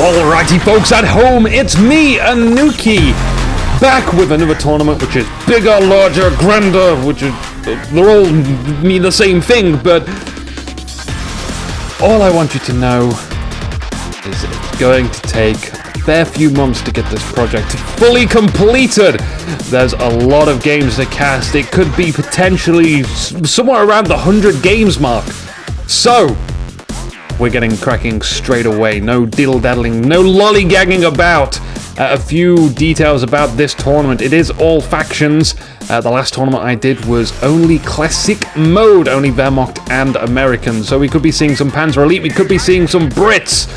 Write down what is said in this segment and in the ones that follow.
Alrighty folks at home, it's me, Inuki, back with another tournament which is bigger, larger, grander, which is, they're all mean the same thing, but all I want you to know is it's going to take a fair few months to get this project fully completed. There's a lot of games to cast. It could be potentially somewhere around the 100 games mark. So we're getting cracking straight away. No diddle-daddling, no lollygagging about. A few details about this tournament. It is all factions. The last tournament I did was only classic mode, only Wehrmacht and Americans. So we could be seeing some Panzer Elite, we could be seeing some Brits.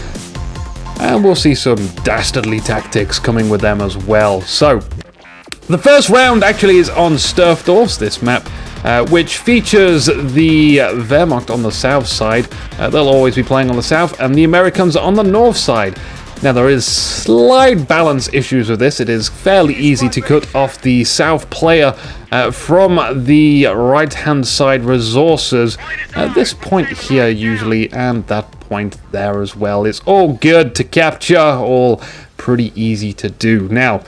And we'll see some dastardly tactics coming with them as well. So the first round actually is on Sturfdorf, this map, which features the Wehrmacht on the south side. They'll always be playing on the south, and the Americans on the north side. Now, there is slight balance issues with this. It is fairly easy to cut off the south player from the right-hand side resources. At this point here, usually, and that point there as well. It's all good to capture, all pretty easy to do. Now,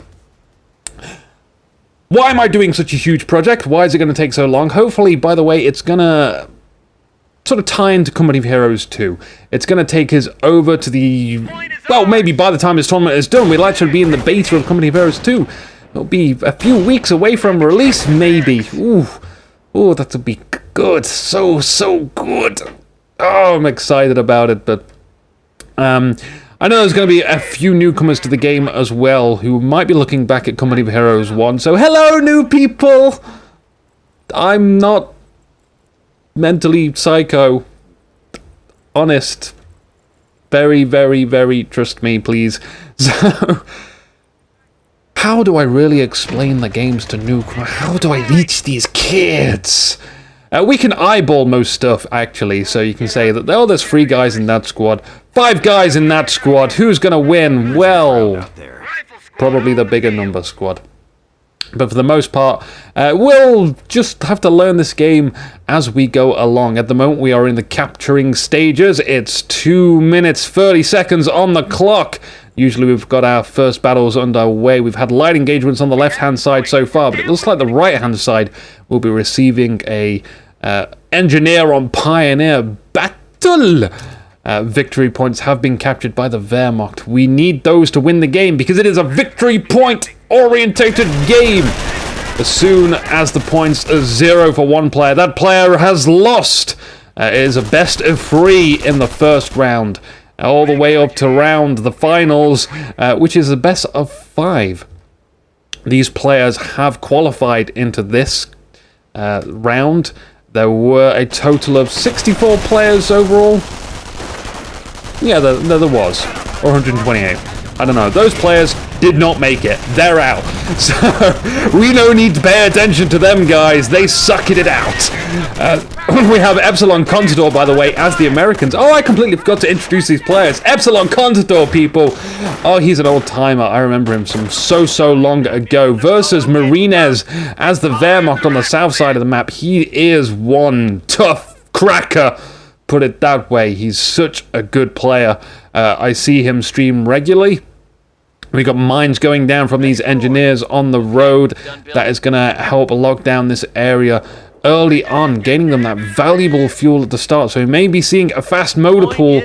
why am I doing such a huge project? Why is it going to take so long? Hopefully, by the way, it's going to sort of tie into Company of Heroes 2. It's going to take us over to the... Well, maybe by the time this tournament is done, we'll actually be in the beta of Company of Heroes 2. It'll be a few weeks away from release, maybe. Ooh, that'll be good. So good. Oh, I'm excited about it, but... I know there's going to be a few newcomers to the game as well who might be looking back at Company of Heroes 1. So, hello, new people! I'm not mentally psycho. Honest. Very, trust me, please. So, how do I really explain the games to newcomers? How do I reach these kids? We can eyeball most stuff, actually, so you can say that, oh, there's 3 guys in that squad, 5 guys in that squad, who's gonna win? Well, probably the bigger number squad. But for the most part, we'll just have to learn this game as we go along. At the moment, we are in the capturing stages. It's 2 minutes, 30 seconds on the clock. Usually we've got our first battles underway. We've had light engagements on the left-hand side so far, but it looks like the right-hand side will be receiving a engineer on Pioneer battle. Victory points have been captured by the Wehrmacht. We need those to win the game because it is a victory point-orientated game. As soon as the points are 0 for one player, that player has lost. It is a best of 3 in the first round, all the way up to round the finals, which is a best of 5. These players have qualified into this round. There were a total of 64 players overall. Yeah, there was. Or 128. I don't know. Those players did not make it. They're out. So, we no need to pay attention to them, guys. They sucked it out. We have Epsilon Contador, by the way, as the Americans. Oh, I completely forgot to introduce these players. Epsilon Contador, people. Oh, he's an old-timer. I remember him from so long ago. Versus Marinez as the Wehrmacht on the south side of the map. He is one tough cracker. Put it that way. He's such a good player. I see him stream regularly. We got mines going down from these engineers on the road. That is going to help lock down this area early on, gaining them that valuable fuel at the start. So we may be seeing a fast motor pool.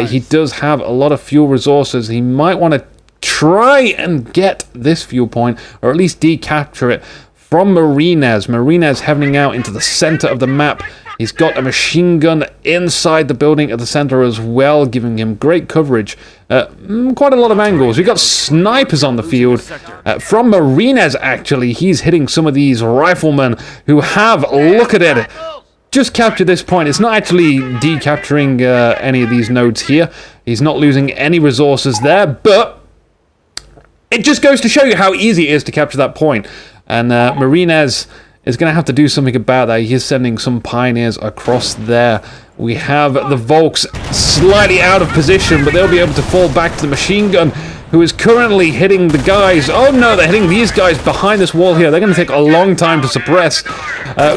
He does have a lot of fuel resources. He might want to try and get this fuel point, or at least decapture it from Marinez. Marinez heading out into the center of the map. He's got a machine gun inside the building at the center as well, giving him great coverage. Quite a lot of angles. We've got snipers on the field. From Marinez, actually, he's hitting some of these riflemen who have, look at it, just captured this point. It's not actually decapturing any of these nodes here. He's not losing any resources there, but it just goes to show you how easy it is to capture that point. And Marinez is going to have to do something about that. He is sending some pioneers across there. We have the Volks slightly out of position, but they'll be able to fall back to the machine gun, who is currently hitting the guys. Oh no, they're hitting these guys behind this wall here. They're going to take a long time to suppress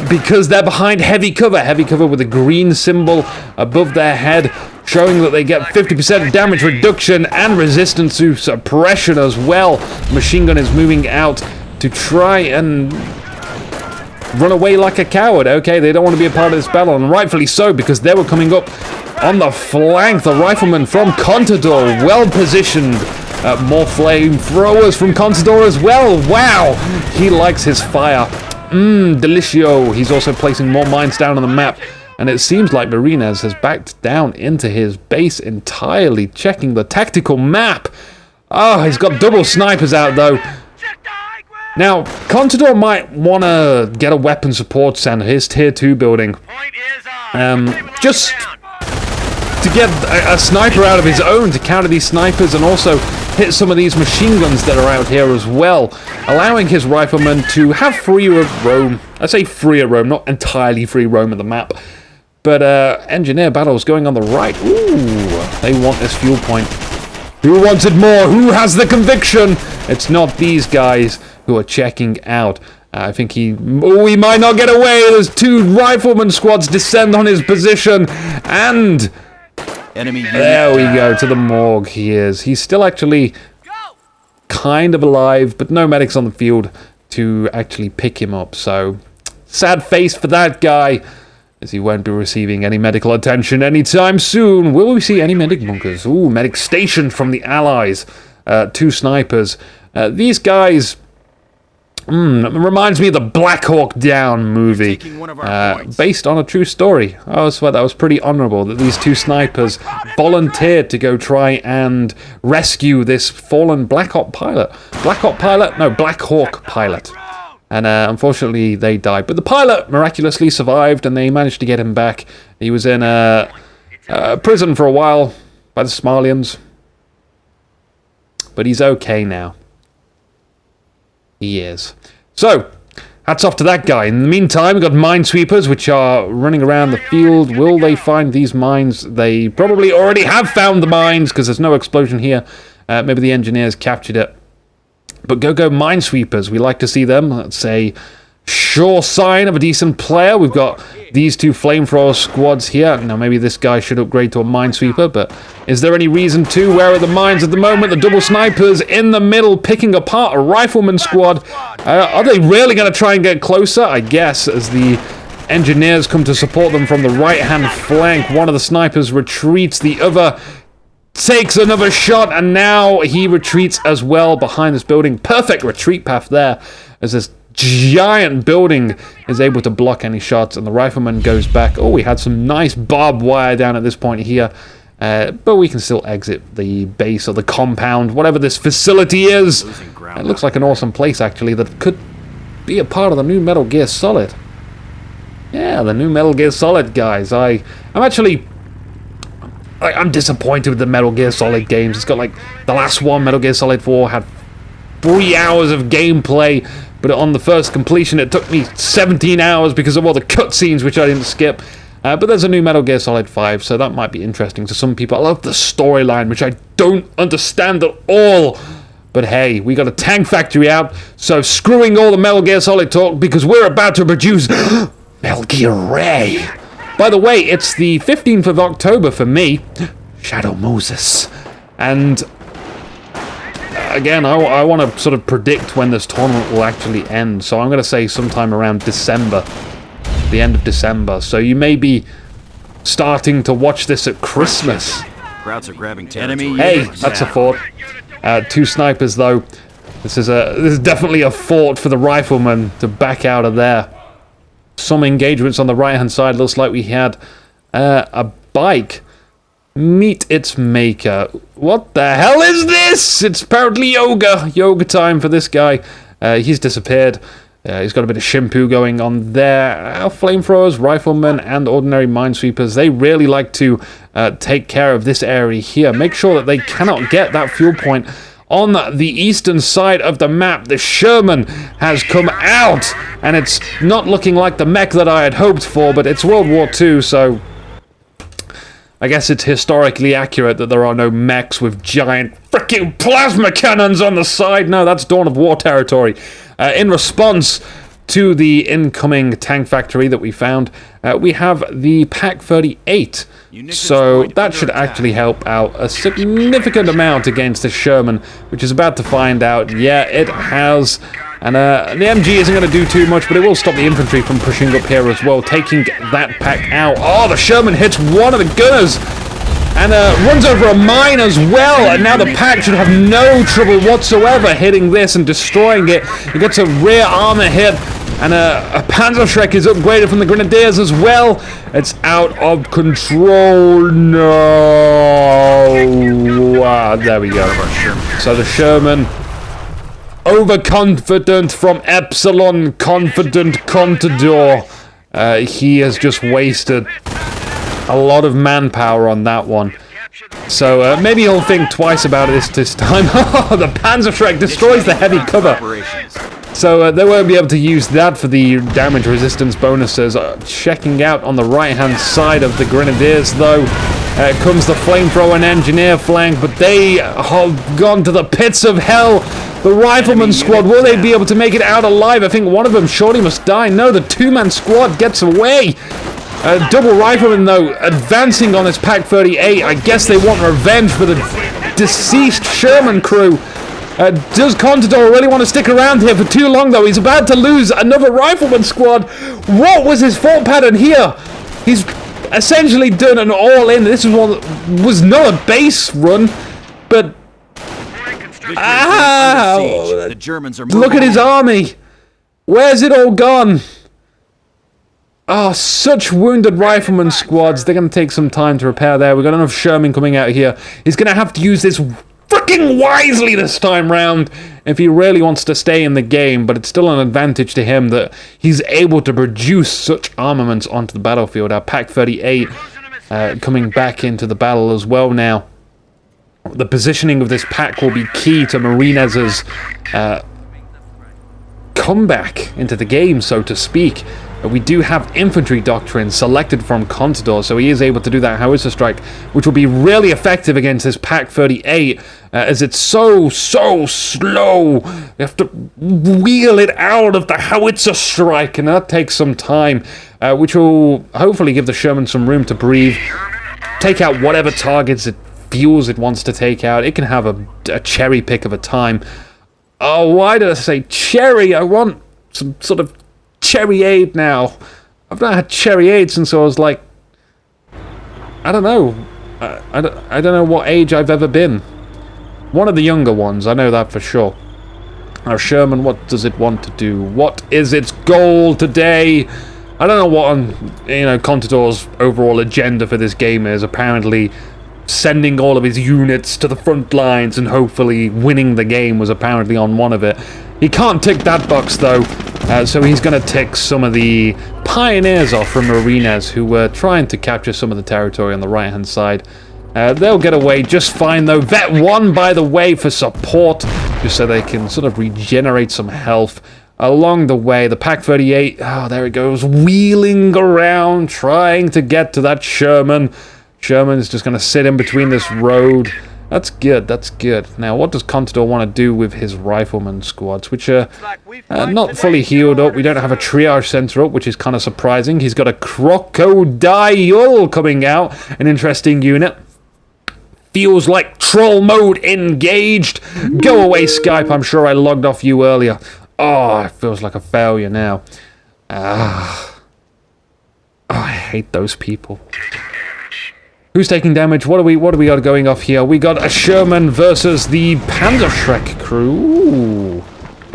because they're behind heavy cover. Heavy cover with a green symbol above their head, showing that they get 50% damage reduction and resistance to suppression as well. Machine gun is moving out to try and run away like a coward. Okay, they don't want to be a part of this battle, and rightfully so, because they were coming up on the flank. The rifleman from Contador, well positioned. More flamethrowers from Contador as well. Wow, he likes his fire. Delicio. He's also placing more mines down on the map. And it seems like Marinez has backed down into his base entirely, checking the tactical map. Oh, he's got double snipers out, though. Now, Contador might want to get a weapon support center, his tier 2 building. Just to get a sniper out of his own to counter these snipers and also hit some of these machine guns that are out here as well, allowing his riflemen to have freer roam. I say freer roam, not entirely free roam of the map. But engineer battles going on the right. Ooh, they want this fuel point. Who wanted more? Who has the conviction? It's not these guys who are checking out. I think he might not get away. There's 2 rifleman squads descend on his position. And enemy there we go, to the morgue he is. He's still actually kind of alive, but no medics on the field to actually pick him up. So, sad face for that guy, as he won't be receiving any medical attention anytime soon. Will we see any medic bunkers? Ooh, medic stationed from the Allies. 2 snipers. These guys reminds me of the Black Hawk Down movie, based on a true story. I swear that was pretty honorable that these 2 snipers volunteered to go try and rescue this fallen Black Hawk pilot. Black Hawk pilot. And unfortunately, they died. But the pilot miraculously survived, and they managed to get him back. He was in prison for a while by the Somalians. But he's okay now. He is. So, hats off to that guy. In the meantime, we've got minesweepers, which are running around the field. Will they find these mines? They probably already have found the mines, because there's no explosion here. Maybe the engineers captured it. But go minesweepers, we like to see them. That's a sure sign of a decent player. We've got these 2 flamethrower squads here. Now maybe this guy should upgrade to a minesweeper, but is there any reason to? Where are the mines at the moment? The double snipers in the middle picking apart a rifleman squad. Are they really going to try and get closer? I guess, as the engineers come to support them from the right-hand flank. One of the snipers retreats, the other takes another shot, and now he retreats as well behind this building. Perfect retreat path there, as this giant building is able to block any shots, and the rifleman goes back. Oh, we had some nice barbed wire down at this point here, but we can still exit the base or the compound, whatever this facility is. It looks like an awesome place, actually, that could be a part of the new Metal Gear Solid. Yeah, the new Metal Gear Solid, guys. I'm disappointed with the Metal Gear Solid games. It's got like the last one, Metal Gear Solid 4, had 3 hours of gameplay, but on the first completion it took me 17 hours because of all the cutscenes which I didn't skip. But there's a new Metal Gear Solid 5, so that might be interesting to some people. I love the storyline, which I don't understand at all. But hey, we got a tank factory out, so screwing all the Metal Gear Solid talk, because we're about to produce Metal Gear Ray. By the way, it's the 15th of October for me, Shadow Moses. And again, I want to sort of predict when this tournament will actually end. So I'm going to say sometime around December, the end of December. So you may be starting to watch this at Christmas. Krauts are grabbing territory. Hey, that's a fort. 2 snipers though. This is definitely a fort for the riflemen to back out of there. Some engagements on the right-hand side. Looks like we had a bike meet its maker. What the hell is this? It's apparently yoga time for this guy. He's disappeared. He's got a bit of shimpu going on there. Flamethrowers, riflemen, and ordinary minesweepers, they really like to take care of this area here. Make sure that they cannot get that fuel point on the eastern side of the map. The Sherman has come out, and it's not looking like the mech that I had hoped for, but it's World War II, so I guess it's historically accurate that there are no mechs with giant freaking plasma cannons on the side. No, that's Dawn of War territory. In response to the incoming tank factory that we found, we have the Pak 38. So that should actually help out a significant amount against the Sherman, which is about to find out. Yeah, it has. And the MG isn't going to do too much, but it will stop the infantry from pushing up here as well, taking that Pak out. Oh, the Sherman hits one of the gunners and runs over a mine as well. And now the Pak should have no trouble whatsoever hitting this and destroying it. It gets a rear armor hit. And a Panzerschreck is upgraded from the Grenadiers as well. It's out of control. No. There we go. So the Sherman, overconfident from Epsilon, confident Contador. He has just wasted a lot of manpower on that one. So maybe he'll think twice about it this time. Oh, the Panzerschreck destroys the heavy cover. So they won't be able to use that for the damage resistance bonuses. Checking out on the right-hand side of the Grenadiers, though, comes the flamethrower and engineer flank, but they have gone to the pits of hell. The rifleman squad, will they be able to make it out alive? I think one of them surely must die. No, the two-man squad gets away. Double rifleman, though, advancing on his Pak 38. I guess they want revenge for the deceased Sherman crew. Does Contador really want to stick around here for too long, though? He's about to lose another rifleman squad. What was his fault pattern here? He's essentially done an all-in. This was not a base run, but... The Germans are look at his army. Where's it all gone? Oh, such wounded rifleman squads. They're going to take some time to repair there. We've got enough Sherman coming out here. He's going to have to use this freaking wisely this time round if he really wants to stay in the game, but it's still an advantage to him that he's able to produce such armaments onto the battlefield. Our Pak 38 coming back into the battle as well now. The positioning of this Pak will be key to Marinez's comeback into the game, so to speak. We do have infantry doctrine selected from Contador, so he is able to do that howitzer strike, which will be really effective against this Pak 38, as it's so slow. You have to wheel it out of the howitzer strike, and that takes some time, which will hopefully give the Sherman some room to breathe, take out whatever targets it feels it wants to take out. It can have a cherry pick of a time. Oh, why did I say cherry? I want some sort of cherry aid now. I've not had cherry aid since I was like, I don't know. I don't know what age I've ever been. One of the younger ones, I know that for sure. Now, Sherman, what does it want to do? What is its goal today? I don't know what Contador's overall agenda for this game is. Apparently, sending all of his units to the front lines and hopefully winning the game was apparently on one of it. He can't tick that box, though, so he's going to tick some of the pioneers off from Marinez, who were trying to capture some of the territory on the right-hand side. They'll get away just fine, though. Vet 1, by the way, for support, just so they can sort of regenerate some health along the way. The Pak 38, oh, there it goes, wheeling around, trying to get to that Sherman. Sherman's just going to sit in between this road. That's good, that's good. Now, what does Contador want to do with his rifleman squads, which are not fully healed up? We don't have a triage center up, which is kind of surprising. He's got a crocodile coming out, an interesting unit. Feels like troll mode engaged. Go away, Skype. I'm sure I logged off you earlier. Oh, it feels like a failure now. Oh, I hate those people. Who's taking damage? What do we got going off here? We got a Sherman versus the Panzerschreck crew.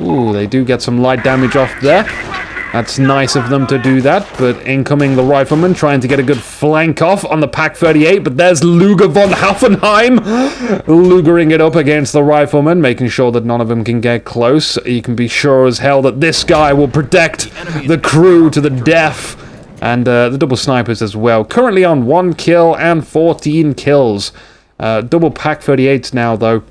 Ooh, they do get some light damage off there. That's nice of them to do that, but incoming the rifleman trying to get a good flank off on the Pak 38, but there's Luger von Hoffenheim lugering it up against the rifleman, making sure that none of them can get close. You can be sure as hell that this guy will protect the crew to the death. And the double snipers as well. Currently on 1 kill and 14 kills. Double Pak 38s now, though.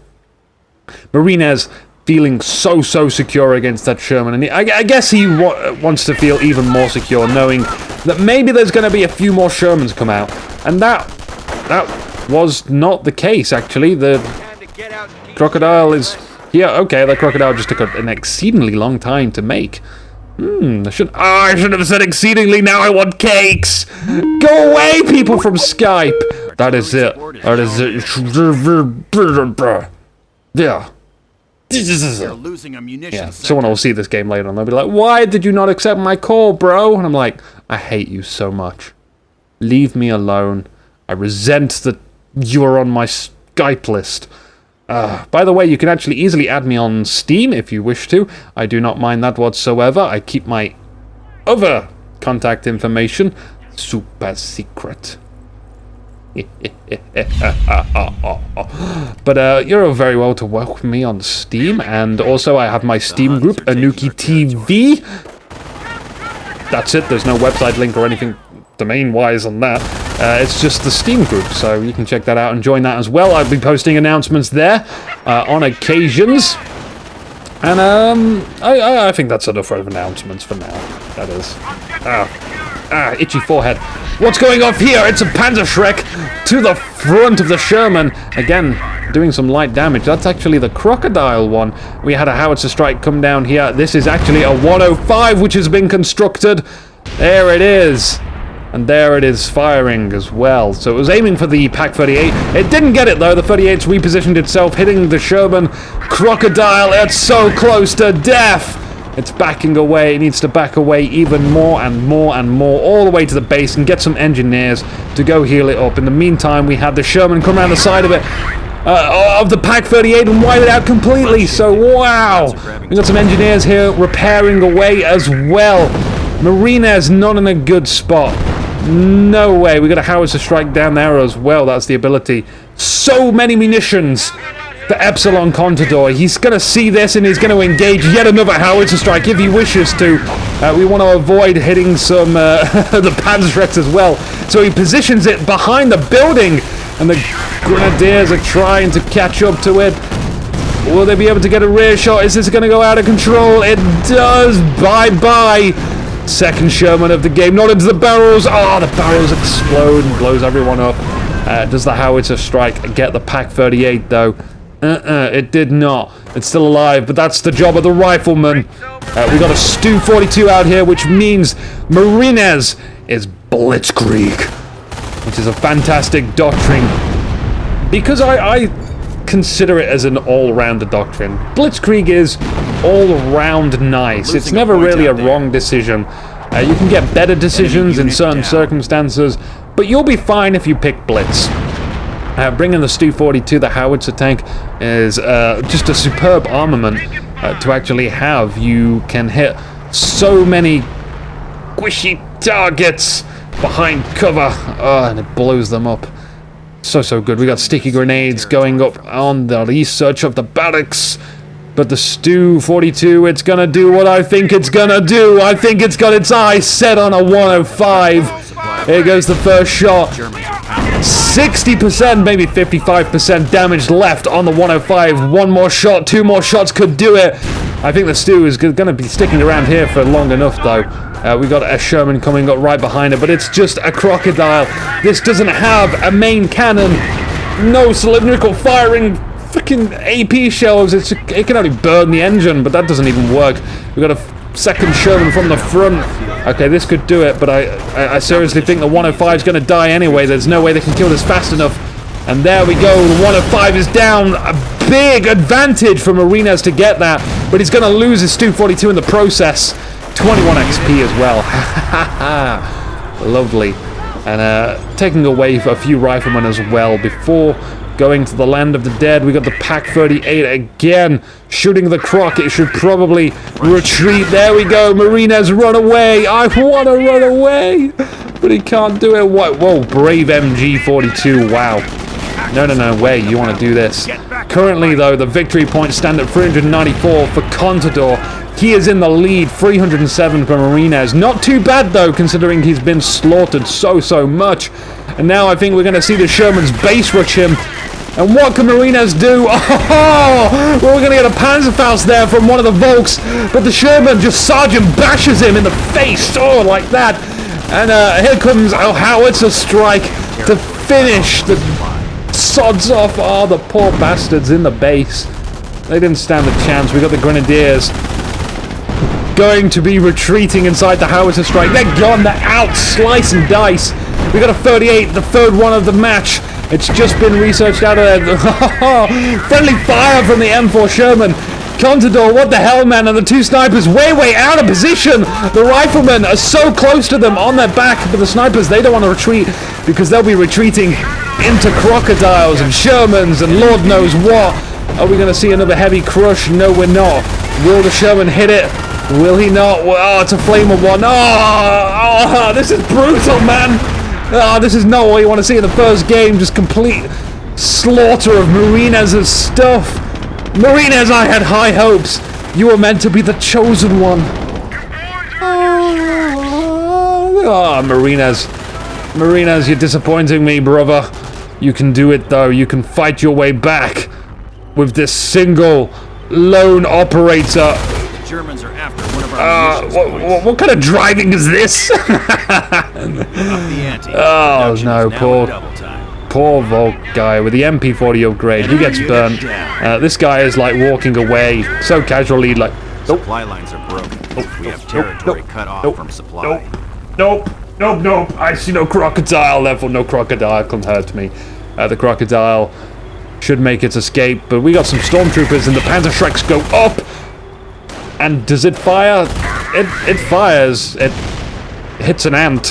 Marinez feeling so secure against that Sherman. And I guess he wants to feel even more secure, knowing that maybe there's going to be a few more Shermans come out. And that was not the case, actually. The crocodile is here. Okay, the crocodile just took an exceedingly long time to make. I should have said exceedingly, now I want cakes! Go away, people from Skype! That is it. That is it. Yeah. You're losing a munitions Yeah, sector. someone will see this game later and they'll be like, why did you not accept my call, bro? And I'm like, I hate you so much. Leave me alone. I resent that you are on my Skype list. By the way, you can actually easily add me on Steam if you wish to. I do not mind that whatsoever. I keep my other contact information super secret. But you're very well to welcome me on Steam, and also I have my Steam group, Inuki TV. That's it, there's no website link or anything domain-wise on that. It's just the Steam group, so you can check that out and join that as well. I'll be posting announcements there on occasions. And I think that's enough of announcements for now. That is. Itchy forehead. What's going off here? It's a Panzerschreck to the front of the Sherman. Again, doing some light damage. That's actually the crocodile one. We had a howitzer strike come down here. This is actually a 105 which has been constructed. There it is. And there it is firing as well. So it was aiming for the Pak-38. It didn't get it though. The 38's repositioned itself, hitting the Sherman. Crocodile, it's so close to death. It's backing away. It needs to back away even more and more and more, all the way to the base and get some engineers to go heal it up. In the meantime, we had the Sherman come around the side of it, of the Pak-38, and wipe it out completely. So, wow. We got some engineers here repairing away as well. Marinez not in a good spot. No way. We got a howitzer strike down there as well. That's the ability. So many munitions for Epsilon Contador. He's going to see this and he's going to engage yet another howitzer strike if he wishes to. We want to avoid hitting some the Panzerschrecks as well. So he positions it behind the building and the Grenadiers are trying to catch up to it. Will they be able to get a rear shot? Is this going to go out of control? It does. Bye-bye. Second Sherman of the game. Not into the barrels. Oh, the barrels explode and blows everyone up. Does the howitzer strike get the Pak-38 though? It did not. It's still alive, but that's the job of the rifleman. We got a Stu-42 out here, which means Marinez is Blitzkrieg, which is a fantastic doctrine. Because I consider it as an all-rounder doctrine. Blitzkrieg is all-round nice. It's never really a wrong decision. You can get better decisions in certain circumstances, but you'll be fine if you pick Blitz. Bringing the Stu-42, the howitzer tank, is just a superb armament to actually have. You can hit so many squishy targets behind cover, and it blows them up. So good. We got sticky grenades going up on the research of the barracks. But the Stu-42, it's gonna do what I think it's gonna do. I think it's got its eyes set on a 105. Here goes the first shot. 60%, maybe 55% damage left on the 105. One more shot, two more shots could do it. I think the Stu is going to be sticking around here for long enough, though. We got a Sherman coming up right behind it, but it's just a crocodile. This doesn't have a main cannon. No cylindrical firing freaking AP shells. It can only burn the engine, but that doesn't even work. We got a second Sherman from the front. Okay, this could do it, but I seriously think the 105 is going to die anyway. There's no way they can kill this fast enough. And there we go. The 105 is down. A big advantage for Marinez to get that, but he's going to lose his Stu-42 in the process. 21 XP as well. Lovely. And taking away a few riflemen as well before going to the land of the dead. We got the Pak-38 again, shooting the croc. It should probably retreat. There we go. Marinez, run away. I want to run away, but he can't do it. Whoa, brave MG42. Wow. No way. You want to do this. Currently, though, the victory points stand at 394 for Contador. He is in the lead, 307 for Marinez. Not too bad, though, considering he's been slaughtered so much. And now I think we're going to see the Sherman's base rush him. And what can Marinez do? Oh, we're going to get a Panzerfaust there from one of the Volks. But the Sherman just Sergeant bashes him in the face. Oh, like that. And here comes a howitzer strike to finish the sods off. Oh, the poor bastards in the base. They didn't stand a chance. We got the Grenadiers going to be retreating inside the howitzer strike. They're gone. They're out. Slice and dice. We got a 38, the third one of the match. It's just been researched out of there. Friendly fire from the M4 Sherman. Contador, what the hell, man? And the two snipers way out of position. The riflemen are so close to them on their back, but the snipers, they don't want to retreat because they'll be retreating into crocodiles and Shermans and Lord knows what. Are we going to see another heavy crush? No, we're not. Will the Sherman hit it? Will he not? Oh, it's a flame of one. Oh, this is brutal, man. Oh, this is not what you want to see in the first game. Just complete slaughter of Marinez's stuff. Marinez, I had high hopes. You were meant to be the chosen one. Oh, Marinez. Marinez, you're disappointing me, brother. You can do it, though. You can fight your way back with this single lone operator. The Germans are after one of our munitions. What kind of driving is this? Oh, no, poor Volk guy with the MP40 upgrade. He gets burnt. This guy is like walking away so casually, like. Supply lines are broken. We have territory cut off from supply. Nope. I see no crocodile, therefore no crocodile can hurt me. The crocodile should make its escape, but we got some stormtroopers and the Panzerschrecks go up. And does it fire? It fires. It hits an ant.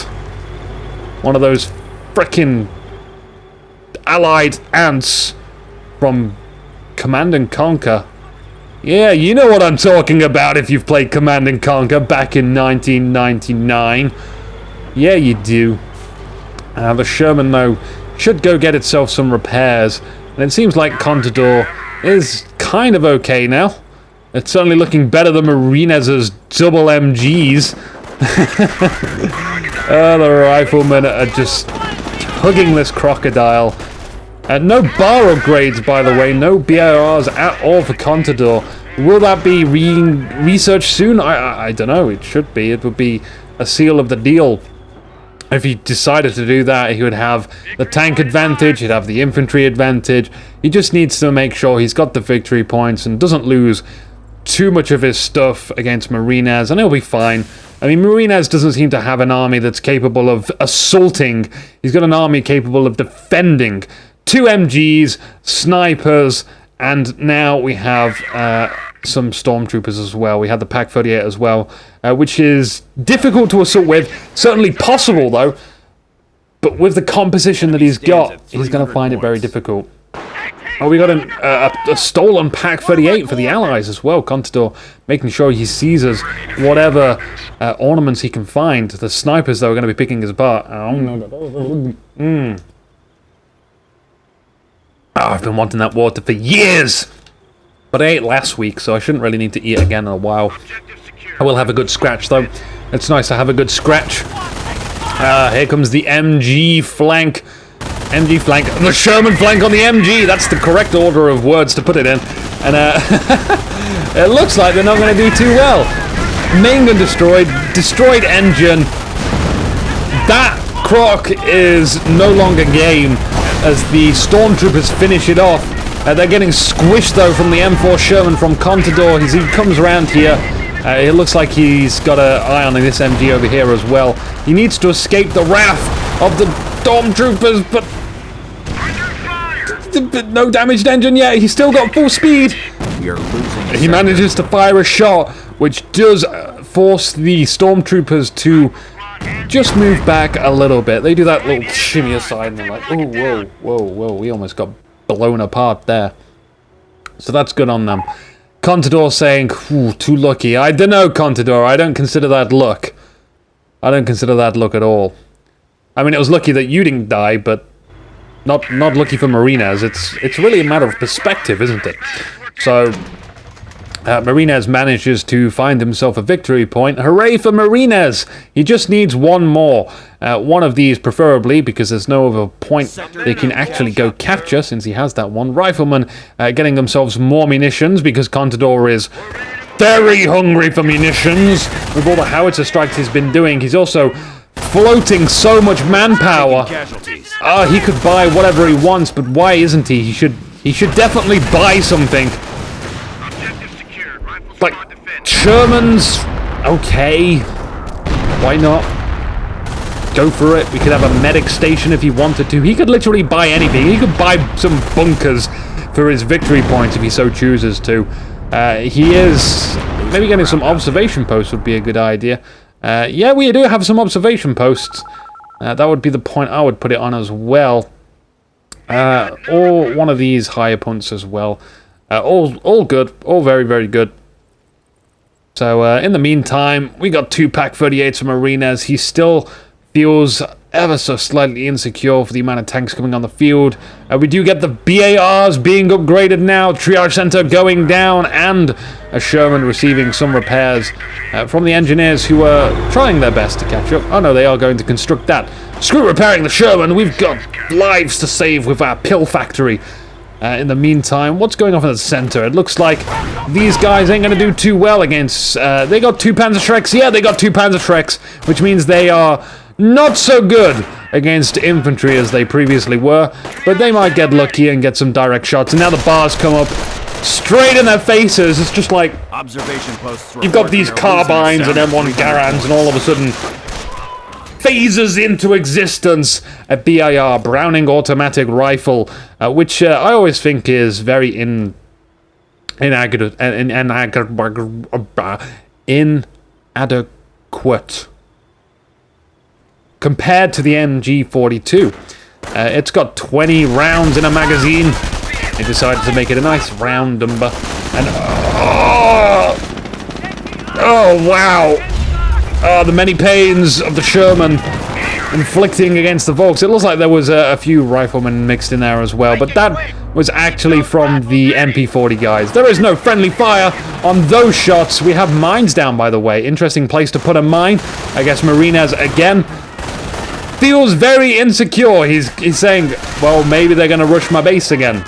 One of those frickin' allied ants from Command & Conquer. Yeah, you know what I'm talking about if you've played Command & Conquer back in 1999. Yeah, you do. The Sherman, though, should go get itself some repairs. And it seems like Contador is kind of okay now. It's certainly looking better than Marinez's double MGs. The riflemen are just hugging this crocodile. No bar upgrades, by the way. No BRRs at all for Contador. Will that be researched soon? I don't know. It should be. It would be a seal of the deal. If he decided to do that, he would have the tank advantage, he'd have the infantry advantage. He just needs to make sure he's got the victory points and doesn't lose too much of his stuff against Marinez, and he'll be fine. I mean, Marinez doesn't seem to have an army that's capable of assaulting. He's got an army capable of defending. 2 MGs, snipers, and now we have some stormtroopers as well. We had the Pak 38 as well, which is difficult to assault with. Certainly possible, though. But with the composition that he's got, he's going to find it very difficult. Oh, we got a stolen Pak 38 for the Allies as well. Contador making sure he seizes whatever ornaments he can find. The snipers, though, are going to be picking his apart. Oh, I've been wanting that water for years! But I ate last week, so I shouldn't really need to eat again in a while. I will have a good scratch, though. It's nice to have a good scratch. Here comes the MG flank. MG flank. The Sherman flank on the MG! That's the correct order of words to put it in. And it looks like they're not going to do too well. Main gun destroyed. Destroyed engine. That croc is no longer game as the stormtroopers finish it off. They're getting squished, though, from the M4 Sherman from Contador. He comes around here. It looks like he's got an eye on this MG over here as well. He needs to escape the wrath of the stormtroopers, but no damaged engine yet. He's still got full speed. We are losing. He manages to fire a shot, which does force the stormtroopers to just move back a little bit. They do that little shimmy aside, and they're like, oh, whoa, we almost got blown apart there. So that's good on them. Contador saying, too lucky. I don't know, Contador. I don't consider that luck. I don't consider that luck at all. I mean, it was lucky that you didn't die, but not lucky for Marinez. It's really a matter of perspective, isn't it? So Marinez manages to find himself a victory point. Hooray for Marinez! He just needs one more. One of these preferably, because there's no other point they can actually go capture since he has that one. Riflemen getting themselves more munitions because Contador is very hungry for munitions. With all the howitzer strikes he's been doing, he's also floating so much manpower. He could buy whatever he wants, but why isn't he? He should definitely buy something. Like Shermans, Okay. Why not? Go for it. We could have a medic station if he wanted to. He could literally buy anything. He could buy some bunkers for his victory points if he so chooses to. He is... Maybe getting some observation posts would be a good idea. Yeah, we do have some observation posts. That would be the point I would put it on as well. Or one of these higher points as well. All good. All very, very good. So, in the meantime, we got 2 Pack 38s from Marinez. He still feels ever so slightly insecure for the amount of tanks coming on the field. We do get the BARs being upgraded now, Triage Center going down, and a Sherman receiving some repairs from the engineers who are trying their best to catch up. Oh no, they are going to construct that. Screw repairing the Sherman, we've got lives to save with our pill factory. In the meantime, what's going on in the center? It looks like these guys ain't going to do too well against... they got 2 Panzerschrecks. Yeah, they got 2 Panzerschrecks, which means they are not so good against infantry as they previously were, but they might get lucky and get some direct shots. And now the bars come up straight in their faces. It's just like Observation posts. You've got these carbines and M1 Garands, and all of a sudden phases into existence a BIR, Browning automatic rifle, which I always think is very inadequate. Compared to the MG42. It's got 20 rounds in a magazine. They decided to make it a nice round number. And oh wow! Oh, the many pains of the Sherman inflicting against the Volks. It looks like there was a few riflemen mixed in there as well, but that was actually from the MP40 guys. There is no friendly fire on those shots. We have mines down, by the way. Interesting place to put a mine. I guess Marinez again feels very insecure. He's saying, well, maybe they're going to rush my base again.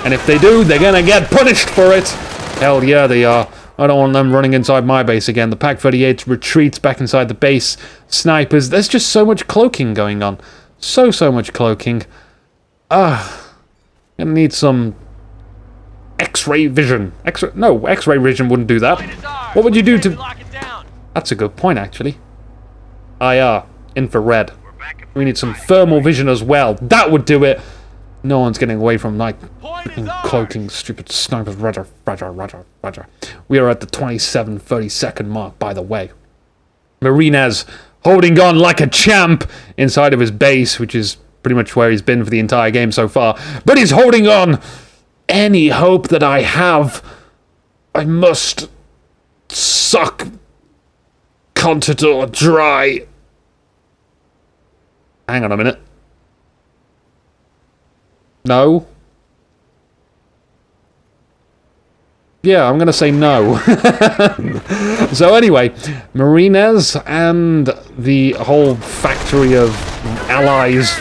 And if they do, they're going to get punished for it. Hell yeah, they are. I don't want them running inside my base again. The Pack 38 retreats back inside the base. Snipers. There's just so much cloaking going on. So much cloaking. Gonna need some X-ray vision. X-ray vision wouldn't do that. What would you do to... That's a good point, actually. IR. Infrared. We need some thermal vision as well. That would do it. No one's getting away from, like, cloaking stupid snipers. Roger. We are at the 27-30-second mark, by the way. Marinez holding on like a champ inside of his base, which is pretty much where he's been for the entire game so far. But he's holding on. Any hope that I have, I must suck Contador dry. Hang on a minute. No. Yeah, I'm going to say no. So anyway, Marinez and the whole factory of allies.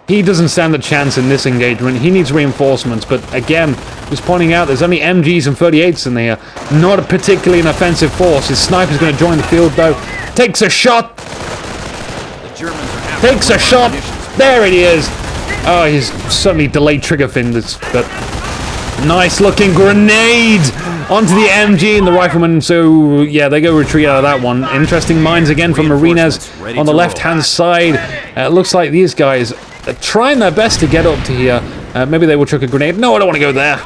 He doesn't stand a chance in this engagement. He needs reinforcements, but again, just pointing out, there's only MGs and 38s in there. Not particularly an offensive force. His sniper's going to join the field, though. Takes a shot. Takes a shot. There it is. Oh, he's suddenly delayed trigger fingers, but nice looking grenade onto the MG and the rifleman. So yeah, they go retreat out of that one. Interesting mines again from Marinez on the left-hand side. It looks like these guys are trying their best to get up to here. Maybe they will chuck a grenade. No, I don't want to go there.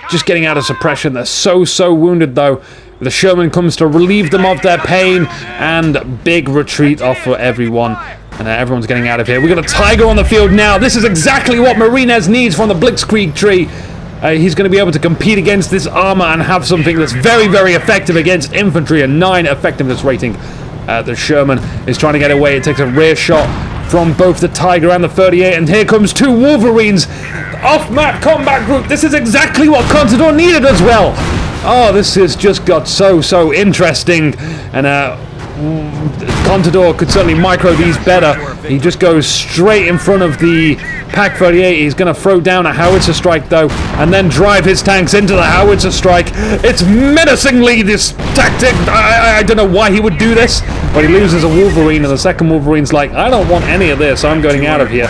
Just getting out of suppression. They're so wounded though. The Sherman comes to relieve them of their pain, and big retreat off for everyone. And everyone's getting out of here. We've got a Tiger on the field now. This is exactly what Marinez needs from the Blitzkrieg tree. He's going to be able to compete against this armor and have something that's very effective against infantry. A 9 effectiveness rating. The Sherman is trying to get away. It takes a rear shot from both the Tiger and the 38. And here comes 2 Wolverines. Off-map combat group. This is exactly what Contador needed as well. Oh, this has just got so interesting. And Contador could certainly micro these better. He just goes straight in front of the Pack 38. He's going to throw down a howitzer strike though, and then drive his tanks into the howitzer strike. It's menacingly this tactic. I don't know why he would do this, but he loses a Wolverine, and the second Wolverine's like, I don't want any of this. I'm going out of here.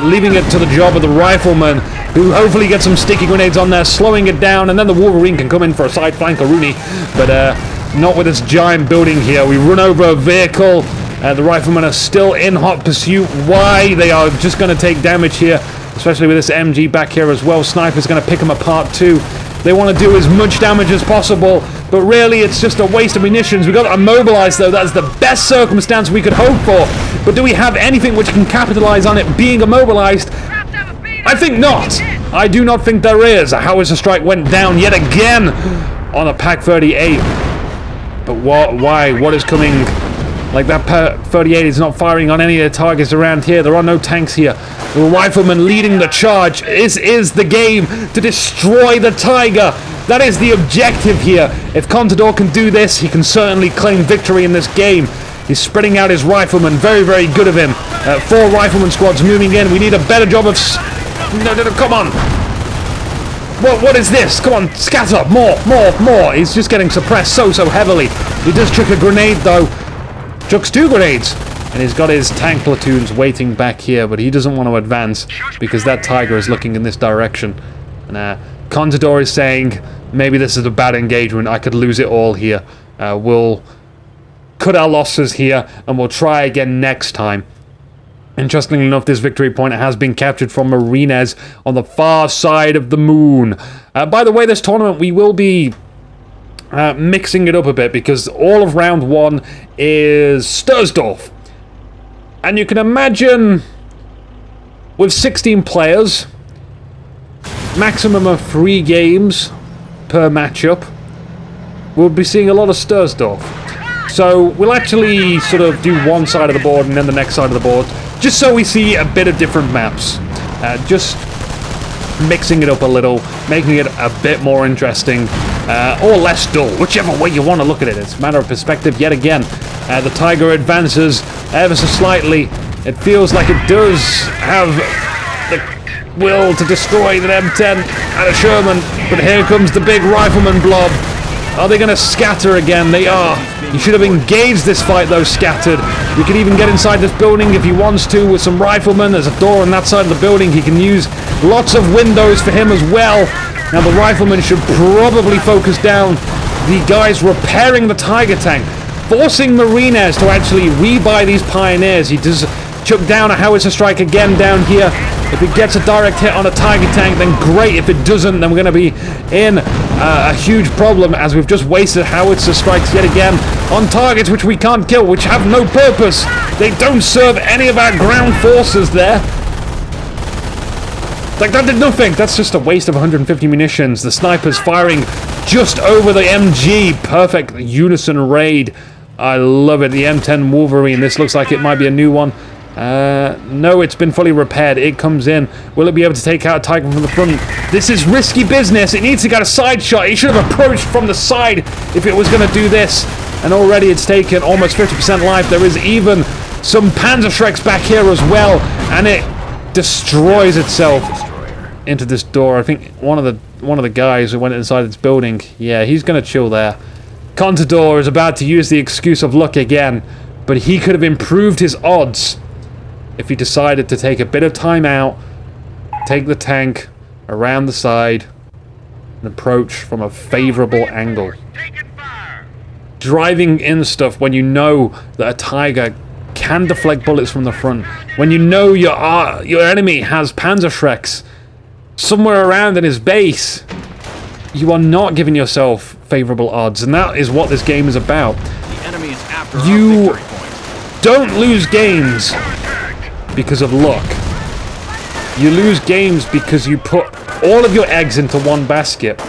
leaving it to the job of the rifleman, who hopefully gets some sticky grenades on there, slowing it down, and then the Wolverine can come in for a side flank of Rooney, but not with this giant building here. We run over a vehicle. The riflemen are still in hot pursuit. Why? They are just going to take damage here, especially with this MG back here as well. Sniper's going to pick them apart too. They want to do as much damage as possible, but really it's just a waste of munitions. We've got to immobilize, though. That's the best circumstance we could hope for. But do we have anything which can capitalize on it being immobilized? I think not. I do not think there is. A howitzer strike went down yet again on a Pack 38. But why? What is coming? Like, that 38 is not firing on any of the targets around here. There are no tanks here. The rifleman leading the charge. This is the game to destroy the Tiger. That is the objective here. If Contador can do this, he can certainly claim victory in this game. He's spreading out his riflemen. Very, very good of him. 4 rifleman squads moving in. We need a better job of... No, come on. What is this? Come on, scatter. More. He's just getting suppressed so heavily. He does chuck a grenade, though. Chucks 2 grenades, and he's got his tank platoons waiting back here, but he doesn't want to advance because that Tiger is looking in this direction. And Contador is saying, maybe this is a bad engagement, I could lose it all here. We'll cut our losses here, and we'll try again next time. Interestingly enough, this victory point has been captured from Marinez on the far side of the moon. By the way, this tournament, we will be... mixing it up a bit, because all of round 1 is Stursdorf. And you can imagine with 16 players, maximum of 3 games per matchup, we'll be seeing a lot of Stursdorf. So we'll actually sort of do one side of the board and then the next side of the board, just so we see a bit of different maps. Just mixing it up a little, making it a bit more interesting, or less dull, whichever way you want to look at it. It's a matter of perspective yet again. The Tiger advances ever so slightly. It feels like it does have the will to destroy the M10 and a Sherman, but here comes the big rifleman blob. Are they going to scatter again? They are. You should have engaged this fight, though, scattered. You can even get inside this building if he wants to with some riflemen. There's a door on that side of the building. He can use lots of windows for him as well. Now, the riflemen should probably focus down the guys repairing the Tiger tank, forcing Marinez to actually rebuy these Pioneers. He does chuck down a howitzer strike again down here. If it gets a direct hit on a Tiger tank, then great. If it doesn't, then we're going to be in a huge problem, as we've just wasted howitzer strikes yet again on targets which we can't kill, which have no purpose. They don't serve any of our ground forces there. Like, that did nothing. That's just a waste of 150 munitions. The sniper's firing just over the MG. Perfect unison raid. I love it. The M10 Wolverine. This looks like it might be a new one. No, it's been fully repaired. It comes in. Will it be able to take out a Tiger from the front? This is risky business. It needs to get a side shot. It should have approached from the side if it was going to do this. And already it's taken almost 50% life. There is even some Panzerschrecks back here as well. And it destroys itself into this door. I think one of the guys who went inside this building, yeah, he's going to chill there. Contador is about to use the excuse of luck again, but he could have improved his odds if he decided to take a bit of time out, take the tank around the side, and approach from a favorable angle. Driving in stuff when you know that a Tiger can deflect bullets from the front, when you know your enemy has Panzerschrecks somewhere around in his base, you are not giving yourself favorable odds, and that is what this game is about. The enemy is after You our victory point. don't lose games because of luck. You lose games because you put all of your eggs into one basket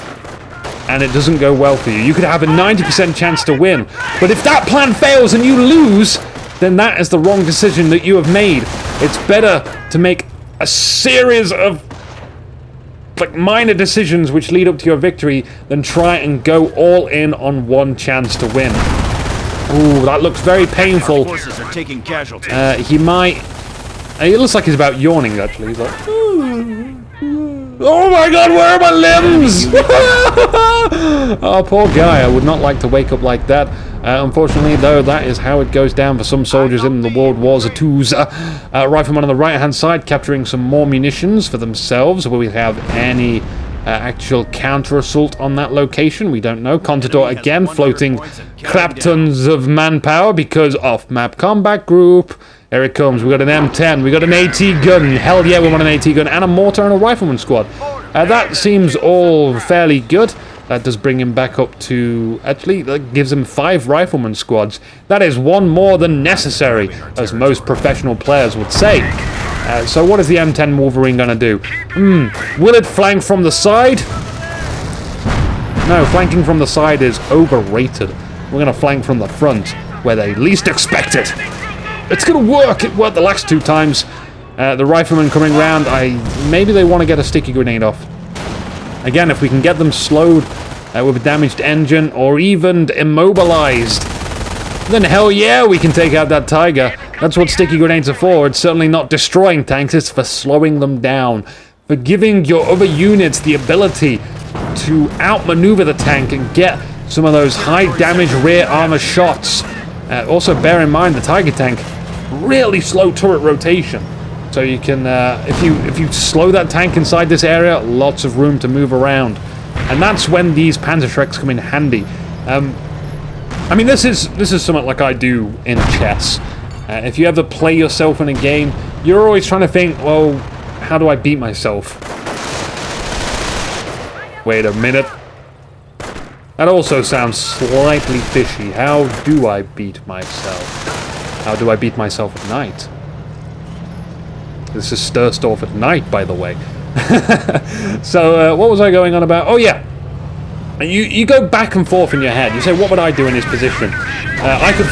and it doesn't go well for you. You could have a 90% chance to win, but if that plan fails and you lose, then that is the wrong decision that you have made. It's better to make a series of minor decisions which lead up to your victory than try and go all in on one chance to win. Ooh, that looks very painful. Our forces are taking casualties. He might... It looks like he's about yawning, actually. He's like... Oh my god, where are my limbs? Oh, poor guy. I would not like to wake up like that. Unfortunately, though, that is how it goes down for some soldiers in the World Wars II's. Rifleman on the right-hand side capturing some more munitions for themselves. Will we have any actual counter-assault on that location? We don't know. Contador again floating crap tons of manpower because off-map combat group. Here it comes. We got an M10. We got an AT gun. Hell yeah, we want an AT gun and a mortar and a rifleman squad. That seems all fairly good. That does bring him back up to... Actually, that gives him 5 rifleman squads. That is one more than necessary, as most professional players would say. So what is the M10 Wolverine going to do? Will it flank from the side? No, flanking from the side is overrated. We're going to flank from the front, where they least expect it. It's going to work. It worked the last 2 times. The riflemen coming round. Maybe they want to get a sticky grenade off. Again, if we can get them slowed with a damaged engine or even immobilized, then hell yeah, we can take out that Tiger. That's what sticky grenades are for. It's certainly not destroying tanks. It's for slowing them down. For giving your other units the ability to outmaneuver the tank and get some of those high damage rear armor shots. Also bear in mind the Tiger tank, really slow turret rotation. So you can, if you slow that tank inside this area, lots of room to move around. And that's when these Panzerschrecks come in handy. I mean, this is something like I do in chess. If you ever play yourself in a game, you're always trying to think, well, how do I beat myself? Wait a minute. That also sounds slightly fishy. How do I beat myself? How do I beat myself at night? This is Stursdorf at night, by the way. So, what was I going on about? Oh, yeah. You go back and forth in your head. You say, what would I do in his position? I could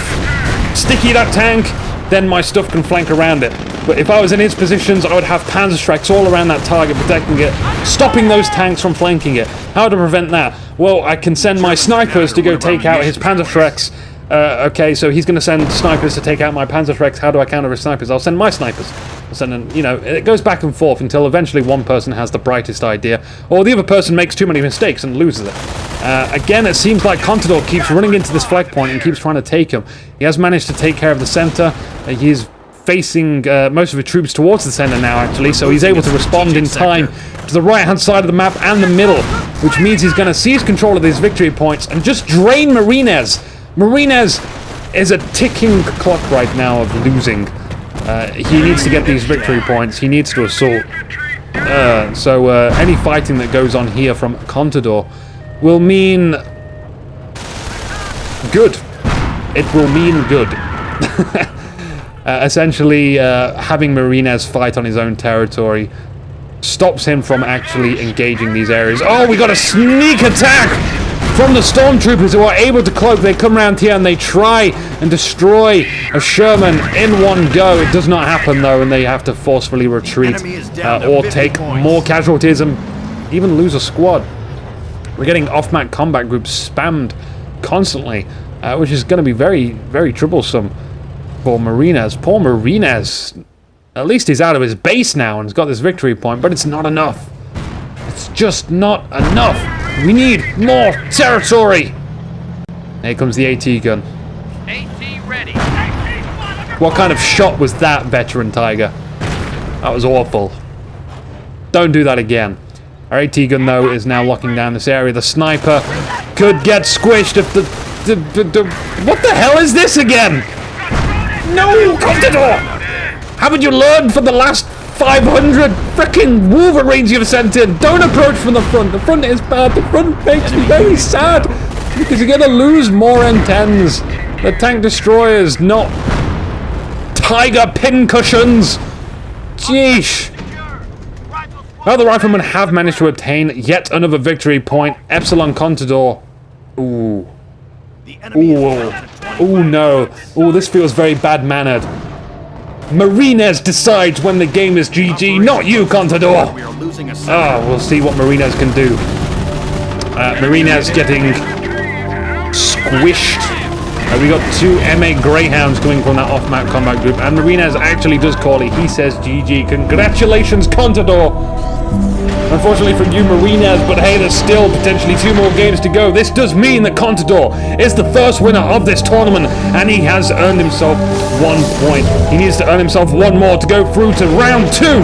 sticky that tank, then my stuff can flank around it. But if I was in his positions, I would have Panzerschrecks all around that target, protecting it, stopping those tanks from flanking it. How to prevent that? Well, I can send my snipers to go take out his Panzerschrecks. Okay, so he's going to send snipers to take out my Panzerschrecks. How do I counter his snipers? I'll send my snipers. I'll send them, you know, it goes back and forth until eventually one person has the brightest idea, or the other person makes too many mistakes and loses it. Again, it seems like Contador keeps running into this flag point and keeps trying to take him. He has managed to take care of the center. He's facing most of the troops towards the center now, actually, so he's able to respond in time to the right-hand side of the map and the middle, which means he's going to seize control of these victory points and just drain Marinez. Marinez is a ticking clock right now of losing. He needs to get these victory points. He needs to assault. So any fighting that goes on here from Contador will mean good. It will mean good. Essentially, having Marinez fight on his own territory stops him from actually engaging these areas. Oh, we got a sneak attack from the stormtroopers who are able to cloak. They come around here and they try and destroy a Sherman in one go. It does not happen, though, and they have to forcefully retreat or take more casualties and even lose a squad. We're getting off-map combat groups spammed constantly, which is going to be very, very troublesome for Marinez. Poor Marinez. At least he's out of his base now and has got this victory point, but it's not enough. It's just not enough. We need more territory. Here comes the AT gun. AT ready. What kind of shot was that, veteran Tiger? That was awful. Don't do that again. Our AT gun, though, is now locking down this area. The sniper could get squished if the what the hell is this again? No, Contador! Haven't you learned from the last 500 freaking Wolverines you've sent in? Don't approach from the front. The front is bad. The front makes me very sad because you're going to lose more M10s. The tank destroyers, not Tiger pincushions. Jeesh. Well, the riflemen have managed to obtain yet another victory point. Epsilon Contador. Ooh. Ooh. Ooh, no. Ooh, this feels very bad-mannered. Marinez decides when the game is GG, not you, Contador. Oh, we'll see what Marinez can do. Marinez getting squished. We got 2 M8 Greyhounds coming from that off-map combat group, and Marinez actually does call it. He says GG. Congratulations, Contador. Unfortunately for you, Marinez, but hey, there's still potentially 2 more games to go. This does mean that Contador is the first winner of this tournament, and he has earned himself 1 point. He needs to earn himself 1 more to go through to round 2.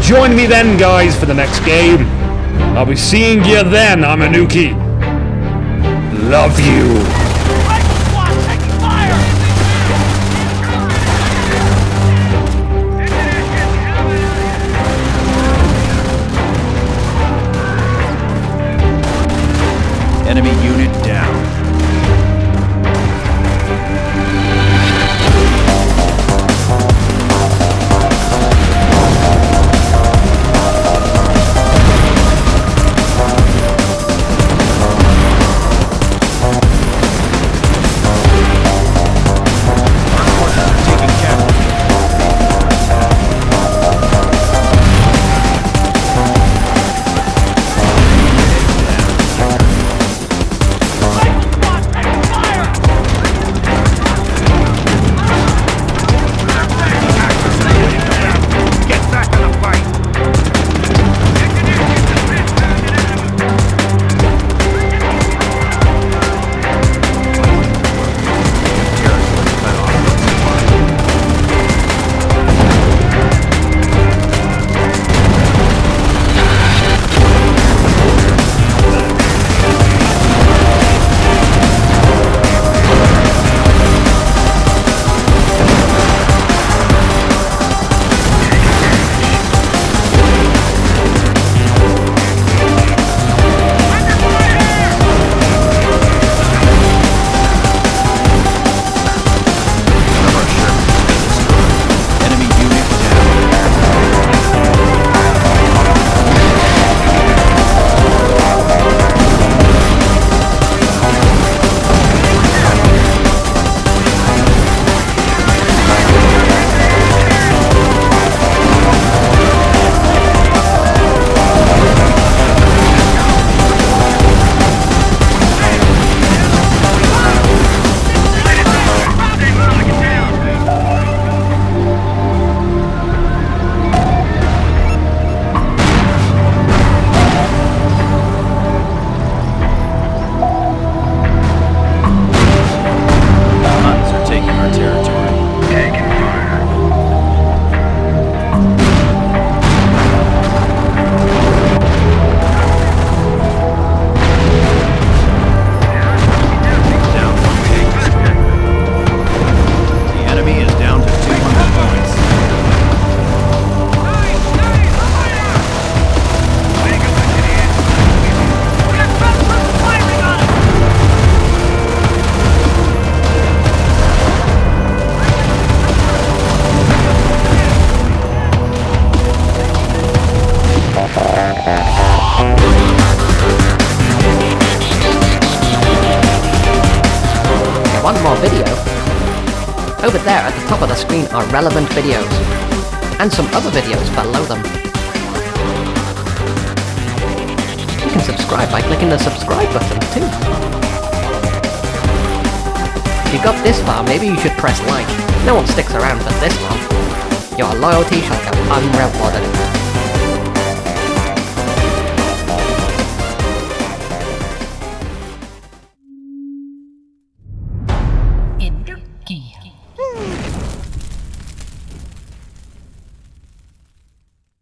Join me then, guys, for the next game. I'll be seeing you then. I'm Inuki. Love you. Enemy unit down. Want more video? Over there at the top of the screen are relevant videos, and some other videos below them. You can subscribe by clicking the subscribe button too. If you got this far, maybe you should press like. No one sticks around for this long. Your loyalty shall go unrewarded.